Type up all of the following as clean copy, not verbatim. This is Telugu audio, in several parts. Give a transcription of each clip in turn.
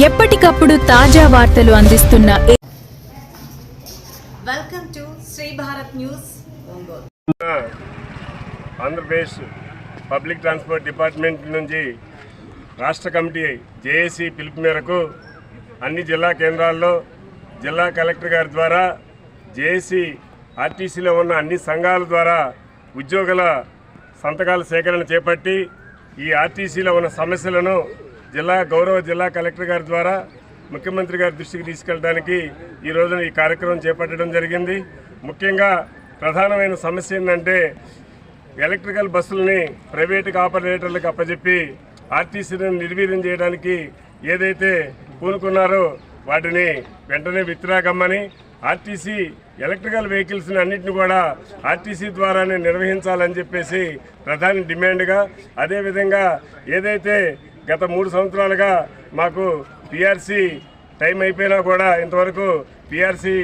ఎప్పటికప్పుడు తాజా వార్తలు అందిస్తున్న welcome to Shri Bharat news Ongole. Andhra Pradesh public transport department నుంచి రాష్ట్ర కమిటీ జేఏసీ పిలుపు మేరకు అన్ని జిల్లా కేంద్రాల్లో జిల్లా కలెక్టర్ గారి ద్వారా జేఏసీ ఆర్టీసీలో ఉన్న అన్ని సంఘాల ద్వారా ఉద్యోగుల సంతకాల సేకరణ చేపట్టి ఈ ఆర్టీసీలో ఉన్న సమస్యలను గౌరవ జిల్లా కలెక్టర్ గారి ద్వారా ముఖ్యమంత్రి గారి దృష్టికి తీసుకెళ్ళడానికి ఈ రోజున ఈ కార్యక్రమం చేపట్టడం జరిగింది. ముఖ్యంగా ప్రధానమైన సమస్య ఏంటంటే ఎలక్ట్రికల్ బస్సులని ప్రైవేటు ఆపరేటర్లకు అప్పచెప్పి ఆర్టీసీని నిర్వీర్యం చేయడానికి ఏదైతే పూనుకున్నారో వాటిని వెంటనే విత్డ్రా ఆర్టీసీ ఎలక్ట్రికల్ వెహికల్స్ని అన్నింటిని కూడా ఆర్టీసీ ద్వారానే నిర్వహించాలని చెప్పేసి ప్రధాన డిమాండ్గా, అదేవిధంగా ఏదైతే గత 3 సంవత్సరాలుగా మాకు పిఆర్సీ టైం అయిపోయినా కూడా ఇంతవరకు పిఆర్సీ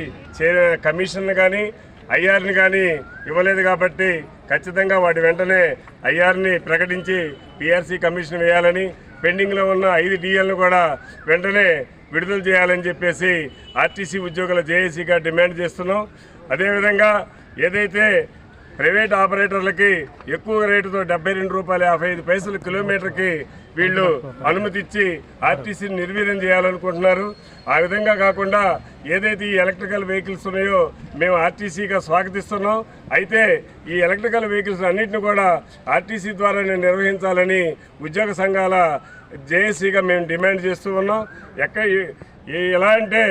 కమిషన్ కానీ ఐఆర్ని కానీ ఇవ్వలేదు కాబట్టి ఖచ్చితంగా వాటి వెంటనే ఐఆర్ని ప్రకటించి పిఆర్సీ కమిషన్ వేయాలని, పెండింగ్లో ఉన్న 5 డిఎల్ను కూడా వెంటనే విడుదల చేయాలని చెప్పేసి ఆర్టీసీ ఉద్యోగుల జేఏసీగా డిమాండ్ చేస్తున్నాం. అదేవిధంగా ఏదైతే ప్రైవేట్ ఆపరేటర్లకి ఎక్కువ రేటుతో ₹72.55 కిలోమీటర్కి వీళ్ళు అనుమతి ఇచ్చి ఆర్టీసీని నిర్వీర్యం చేయాలనుకుంటున్నారు. ఆ విధంగా కాకుండా ఏదైతే ఈ ఎలక్ట్రికల్ వెహికల్స్ ఉన్నాయో మేము ఆర్టీసీగా స్వాగతిస్తున్నాం. అయితే ఈ ఎలక్ట్రికల్ వెహికల్స్ అన్నింటిని కూడా ఆర్టీసీ ద్వారానే నిర్వహించాలని ఉద్యోగ సంఘాల జేఏసీగా మేము డిమాండ్ చేస్తూ ఉన్నాం. ఎలా అంటే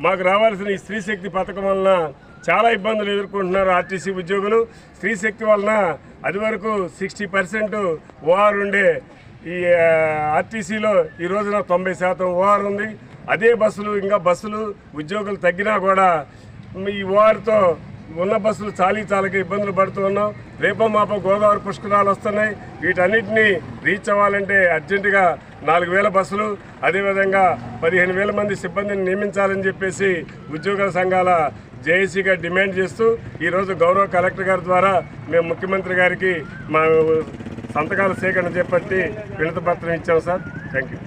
మాకు రావాల్సిన ఈ స్త్రీశక్తి పథకం వలన చాలా ఇబ్బందులు ఎదుర్కొంటున్నారు ఆర్టీసీ ఉద్యోగులు. స్త్రీశక్తి వలన అది వరకు 60% ఓఆర్ ఉండే ఈ ఆర్టీసీలో ఈ రోజున 90% ఓఆర్ ఉంది. అదే బస్సులు ఉద్యోగులు తగ్గినా కూడా ఈ ఓఆర్తో ఉన్న బస్సులు చాలక ఇబ్బందులు పడుతూ ఉన్నాం. రేపో మాపో గోదావరి పుష్కరాలు వస్తున్నాయి. వీటన్నిటిని రీచ్ అవ్వాలంటే అర్జెంటుగా 4,000 బస్సులు, అదేవిధంగా 15,000 మంది సిబ్బందిని నియమించాలని చెప్పేసి ఉద్యోగుల సంఘాల జేఏసీగా డిమాండ్ చేస్తూ ఈరోజు గౌరవ కలెక్టర్ గారి ద్వారా మేము ముఖ్యమంత్రి గారికి మా సంతకాల సేకరణ చేపట్టి వినతి పత్రం ఇచ్చాం సార్. Thank you.